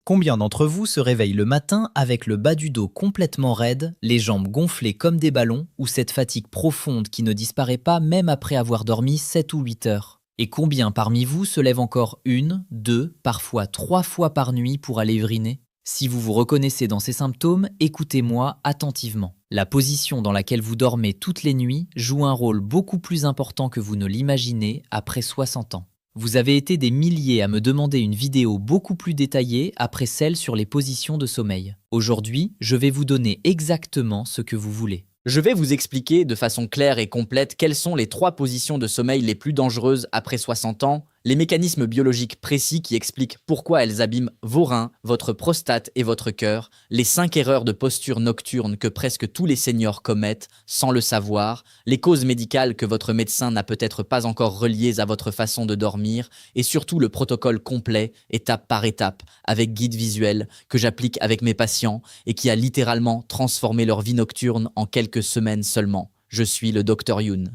Combien d'entre vous se réveillent le matin avec le bas du dos complètement raide, les jambes gonflées comme des ballons, ou cette fatigue profonde qui ne disparaît pas même après avoir dormi 7 ou 8 heures? Et combien parmi vous se lèvent encore une, deux, parfois 3 fois par nuit pour aller uriner? Si vous vous reconnaissez dans ces symptômes, écoutez-moi attentivement. La position dans laquelle vous dormez toutes les nuits joue un rôle beaucoup plus important que vous ne l'imaginez après 60 ans. Vous avez été des milliers à me demander une vidéo beaucoup plus détaillée après celle sur les positions de sommeil. Aujourd'hui, je vais vous donner exactement ce que vous voulez. Je vais vous expliquer de façon claire et complète quelles sont les 3 positions de sommeil les plus dangereuses après 60 ans, les mécanismes biologiques précis qui expliquent pourquoi elles abîment vos reins, votre prostate et votre cœur, les 5 erreurs de posture nocturne que presque tous les seniors commettent sans le savoir, les causes médicales que votre médecin n'a peut-être pas encore reliées à votre façon de dormir et surtout le protocole complet, étape par étape, avec guide visuel que j'applique avec mes patients et qui a littéralement transformé leur vie nocturne en quelques semaines seulement. Je suis le Dr Youn.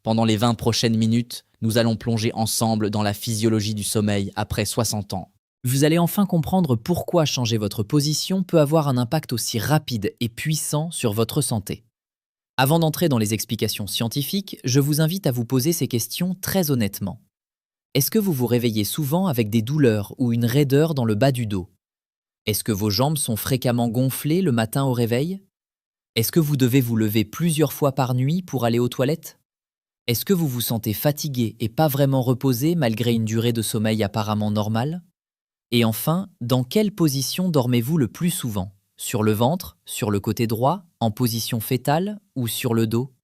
Pendant les 20 prochaines minutes, nous allons plonger ensemble dans la physiologie du sommeil après 60 ans. Vous allez enfin comprendre pourquoi changer votre position peut avoir un impact aussi rapide et puissant sur votre santé. Avant d'entrer dans les explications scientifiques, je vous invite à vous poser ces questions très honnêtement. Est-ce que vous vous réveillez souvent avec des douleurs ou une raideur dans le bas du dos? Est-ce que vos jambes sont fréquemment gonflées le matin au réveil? Est-ce que vous devez vous lever plusieurs fois par nuit pour aller aux toilettes? Est-ce que vous vous sentez fatigué et pas vraiment reposé malgré une durée de sommeil apparemment normale? Et enfin, dans quelle position dormez-vous le plus souvent? Sur le ventre, sur le côté droit, en position fétale ou sur le dos?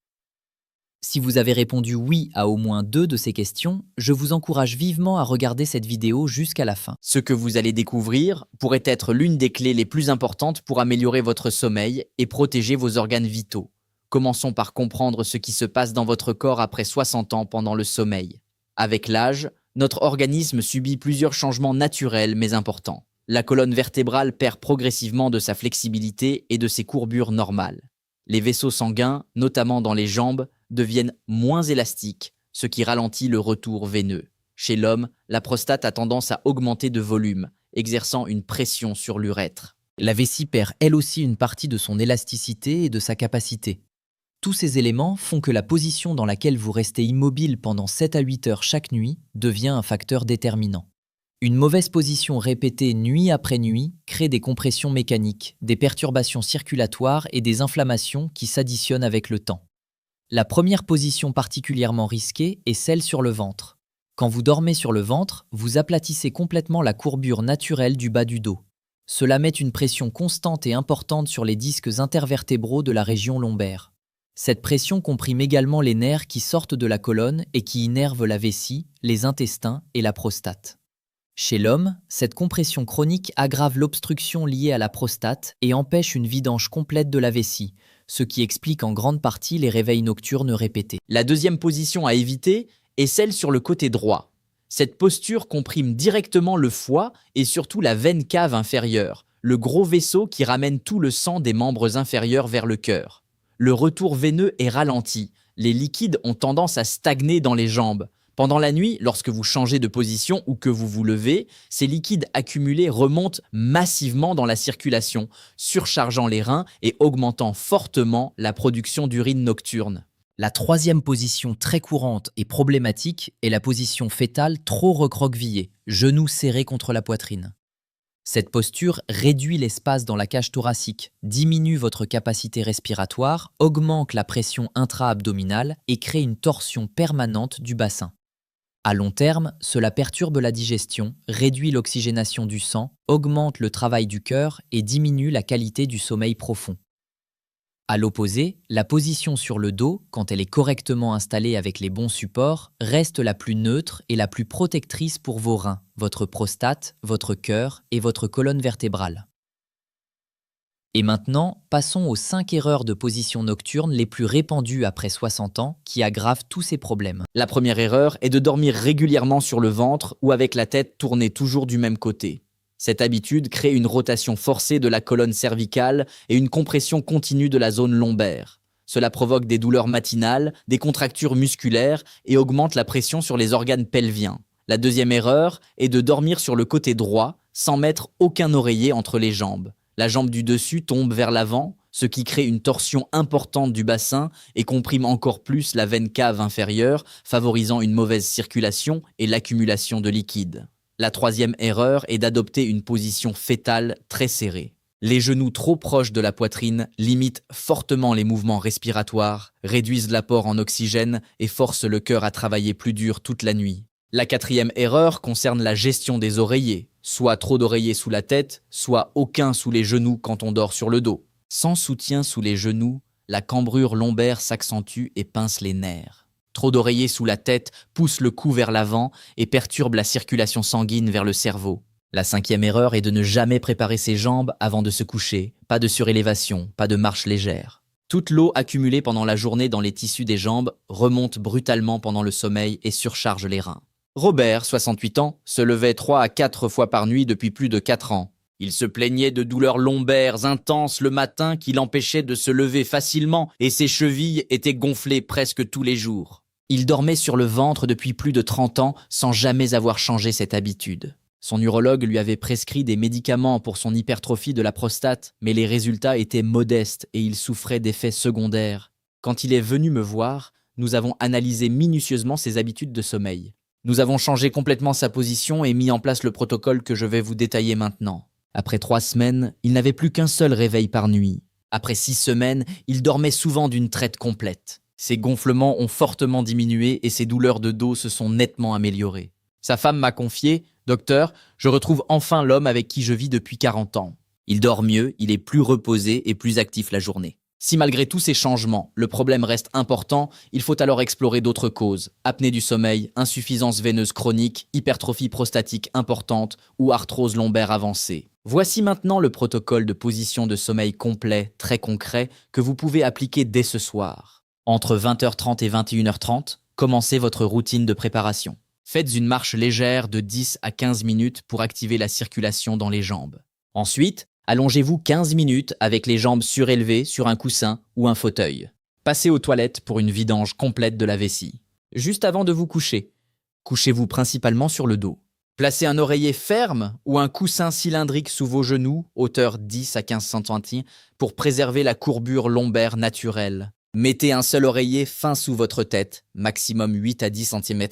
Si vous avez répondu oui à au moins 2 de ces questions, je vous encourage vivement à regarder cette vidéo jusqu'à la fin. Ce que vous allez découvrir pourrait être l'une des clés les plus importantes pour améliorer votre sommeil et protéger vos organes vitaux. Commençons par comprendre ce qui se passe dans votre corps après 60 ans pendant le sommeil. Avec l'âge, notre organisme subit plusieurs changements naturels mais importants. La colonne vertébrale perd progressivement de sa flexibilité et de ses courbures normales. Les vaisseaux sanguins, notamment dans les jambes, deviennent moins élastiques, ce qui ralentit le retour veineux. Chez l'homme, la prostate a tendance à augmenter de volume, exerçant une pression sur l'urètre. La vessie perd elle aussi une partie de son élasticité et de sa capacité. Tous ces éléments font que la position dans laquelle vous restez immobile pendant 7 à 8 heures chaque nuit devient un facteur déterminant. Une mauvaise position répétée nuit après nuit crée des compressions mécaniques, des perturbations circulatoires et des inflammations qui s'additionnent avec le temps. La première position particulièrement risquée est celle sur le ventre. Quand vous dormez sur le ventre, vous aplatissez complètement la courbure naturelle du bas du dos. Cela met une pression constante et importante sur les disques intervertébraux de la région lombaire. Cette pression comprime également les nerfs qui sortent de la colonne et qui innervent la vessie, les intestins et la prostate. Chez l'homme, cette compression chronique aggrave l'obstruction liée à la prostate et empêche une vidange complète de la vessie, ce qui explique en grande partie les réveils nocturnes répétés. La deuxième position à éviter est celle sur le côté droit. Cette posture comprime directement le foie et surtout la veine cave inférieure, le gros vaisseau qui ramène tout le sang des membres inférieurs vers le cœur. Le retour veineux est ralenti, les liquides ont tendance à stagner dans les jambes. Pendant la nuit, lorsque vous changez de position ou que vous vous levez, ces liquides accumulés remontent massivement dans la circulation, surchargeant les reins et augmentant fortement la production d'urine nocturne. La troisième position très courante et problématique est la position fétale trop recroquevillée, genoux serrés contre la poitrine. Cette posture réduit l'espace dans la cage thoracique, diminue votre capacité respiratoire, augmente la pression intra-abdominale et crée une torsion permanente du bassin. À long terme, cela perturbe la digestion, réduit l'oxygénation du sang, augmente le travail du cœur et diminue la qualité du sommeil profond. À l'opposé, la position sur le dos, quand elle est correctement installée avec les bons supports, reste la plus neutre et la plus protectrice pour vos reins, votre prostate, votre cœur et votre colonne vertébrale. Et maintenant, passons aux 5 erreurs de position nocturne les plus répandues après 60 ans qui aggravent tous ces problèmes. La première erreur est de dormir régulièrement sur le ventre ou avec la tête tournée toujours du même côté. Cette habitude crée une rotation forcée de la colonne cervicale et une compression continue de la zone lombaire. Cela provoque des douleurs matinales, des contractures musculaires et augmente la pression sur les organes pelviens. La deuxième erreur est de dormir sur le côté droit sans mettre aucun oreiller entre les jambes. La jambe du dessus tombe vers l'avant, ce qui crée une torsion importante du bassin et comprime encore plus la veine cave inférieure, favorisant une mauvaise circulation et l'accumulation de liquide. La troisième erreur est d'adopter une position fétale très serrée. Les genoux trop proches de la poitrine limitent fortement les mouvements respiratoires, réduisent l'apport en oxygène et forcent le cœur à travailler plus dur toute la nuit. La quatrième erreur concerne la gestion des oreillers, soit trop d'oreillers sous la tête, soit aucun sous les genoux quand on dort sur le dos. Sans soutien sous les genoux, la cambrure lombaire s'accentue et pince les nerfs. Trop d'oreillers sous la tête pousse le cou vers l'avant et perturbe la circulation sanguine vers le cerveau. La cinquième erreur est de ne jamais préparer ses jambes avant de se coucher, pas de surélévation, pas de marche légère. Toute l'eau accumulée pendant la journée dans les tissus des jambes remonte brutalement pendant le sommeil et surcharge les reins. Robert, 68 ans, se levait 3 à 4 fois par nuit depuis plus de 4 ans. Il se plaignait de douleurs lombaires intenses le matin qui l'empêchaient de se lever facilement et ses chevilles étaient gonflées presque tous les jours. Il dormait sur le ventre depuis plus de 30 ans sans jamais avoir changé cette habitude. Son urologue lui avait prescrit des médicaments pour son hypertrophie de la prostate, mais les résultats étaient modestes et il souffrait d'effets secondaires. Quand il est venu me voir, nous avons analysé minutieusement ses habitudes de sommeil. Nous avons changé complètement sa position et mis en place le protocole que je vais vous détailler maintenant. Après 3 semaines, il n'avait plus qu'un seul réveil par nuit. Après 6 semaines, il dormait souvent d'une traite complète. Ses gonflements ont fortement diminué et ses douleurs de dos se sont nettement améliorées. Sa femme m'a confié « Docteur, je retrouve enfin l'homme avec qui je vis depuis 40 ans. Il dort mieux, il est plus reposé et plus actif la journée. » Si malgré tous ces changements, le problème reste important, il faut alors explorer d'autres causes. Apnée du sommeil, insuffisance veineuse chronique, hypertrophie prostatique importante ou arthrose lombaire avancée. Voici maintenant le protocole de position de sommeil complet, très concret, que vous pouvez appliquer dès ce soir. Entre 20h30 et 21h30, commencez votre routine de préparation. Faites une marche légère de 10 à 15 minutes pour activer la circulation dans les jambes. Ensuite, allongez-vous 15 minutes avec les jambes surélevées sur un coussin ou un fauteuil. Passez aux toilettes pour une vidange complète de la vessie. Juste avant de vous coucher, couchez-vous principalement sur le dos. Placez un oreiller ferme ou un coussin cylindrique sous vos genoux, hauteur 10 à 15 cm, pour préserver la courbure lombaire naturelle. Mettez un seul oreiller fin sous votre tête, maximum 8 à 10 cm.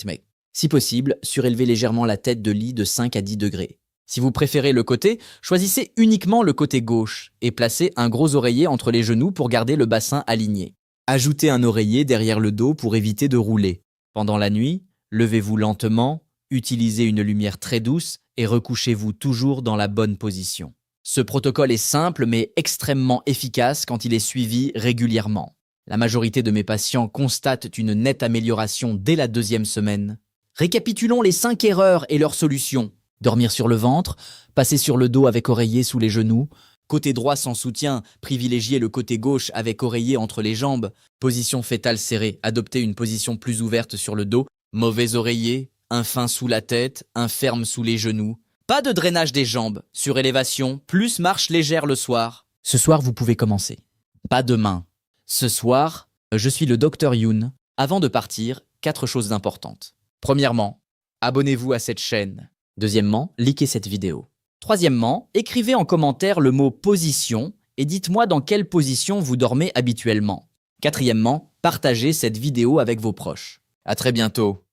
Si possible, surélevez légèrement la tête de lit de 5 à 10 degrés. Si vous préférez le côté, choisissez uniquement le côté gauche et placez un gros oreiller entre les genoux pour garder le bassin aligné. Ajoutez un oreiller derrière le dos pour éviter de rouler. Pendant la nuit, levez-vous lentement, utilisez une lumière très douce et recouchez-vous toujours dans la bonne position. Ce protocole est simple mais extrêmement efficace quand il est suivi régulièrement. La majorité de mes patients constatent une nette amélioration dès la 2e semaine. Récapitulons les 5 erreurs et leurs solutions. Dormir sur le ventre, passer sur le dos avec oreiller sous les genoux, côté droit sans soutien, privilégier le côté gauche avec oreiller entre les jambes, position fétale serrée, adopter une position plus ouverte sur le dos, mauvais oreiller, un fin sous la tête, un ferme sous les genoux, pas de drainage des jambes, surélévation, plus marche légère le soir. Ce soir, vous pouvez commencer. Pas demain. Ce soir, je suis le Dr Youn. Avant de partir, 4 choses importantes. Premièrement, abonnez-vous à cette chaîne. Deuxièmement, likez cette vidéo. Troisièmement, écrivez en commentaire le mot « position » et dites-moi dans quelle position vous dormez habituellement. Quatrièmement, partagez cette vidéo avec vos proches. À très bientôt.